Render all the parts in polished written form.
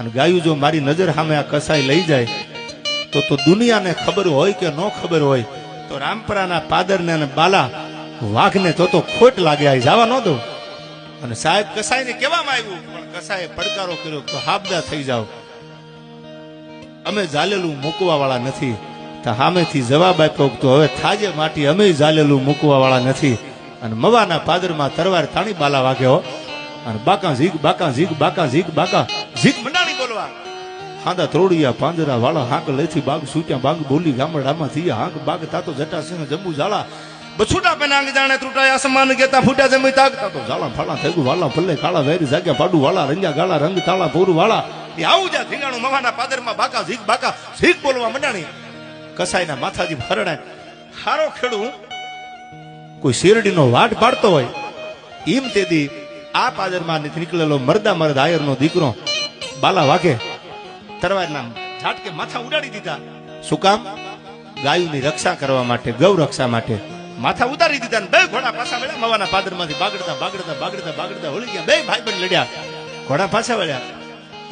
અને ગાયું જો મારી નજર સામે આ કસાઈ લઈ જાય તો દુનિયાને ખબર હોય કે ન ખબર હોય તો રામપરાના પાદરને અને બાલા વાઘને તો ખોટ લાગે આ જવા ન દઉં. અને સાહેબ કસાઈને કહેવામાં આવ્યું પણ કસાઈએ પડકારો કર્યો તો હાબદા થઈ જાવ, અમે ઝાલેલું મૂકવા વાળા નથી. તો સામેથી જવાબ આપ્યો તો હવે થાજે માટી, અમે ઝાલેલું મૂકવા વાળા નથી. અને મવાના પાદરમાં તરવાર તાણી બાલા વાગ્યો અને બાકા ઝીગ બાકા ઝીગ બાકા ઝીગ બાકા ઝીગ મંડાણી બોલવા. હાંદા ત્રોડિયા પાંજરા વાળા હાંક લેથી બાગ સૂટ્યા બાગ બોલી ગામડામાં થયા હાંક બાગ તાતો જટાસિંહ જંબુ ઝાલા બછુડા પેનાંગ જાણે તૂટાય આસમાન ગેતા ફૂટ્યા જમી તાકતા તો ઝાલા ફાળા થેગુ વાળા ભલે કાળા વેરી જાગ્યા પાડુ વાળા રંજા ગાળા રંગ તાળા પોરુ વાળા એ આવું જા ધીંગાણું મવાના પાદરમાં બાકા ઝીગ બોલવા મંડાણી. કસાઈના માથાજી હરડાય હારો ખેડું કોઈ શેરડીનો વાટ પાડતો હોય એમ તેદી આ પાદરમાં નીકળેલો મરદા મરદ આયરનો દીકરો બાલા વાઘે તરવારના ઝાટકે માથા ઉડાડી દીધા. શું કામ? ગાયુની રક્ષા કરવા માટે, ગૌ રક્ષા માટે માથા ઉતારી દીધા. બે ઘોડા પાછા વળ્યા મવાના પાદરમાંથી બાગડતા વળી ગયા. બે ભાઈ બહેન લડ્યા, ઘોડા પાછા વળ્યા.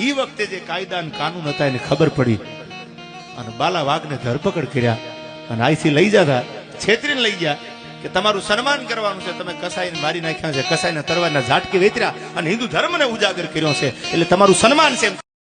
એ વખતે જે કાયદા અને કાનૂન હતા એને ખબર પડી અને બાલા વાઘને ધરપકડ કર્યા અને અહીંથી લઈ જતા છેતરીને લઈ ગયા કે તમારું સન્માન કરવાનું છે, તમે કસાઈને મારી નાખ્યા છે, કસાઈના તરવારના ઝાટકે વેતર્યા અને હિન્દુ ધર્મને ઉજાગર કર્યો છે એટલે તમારું સન્માન છે.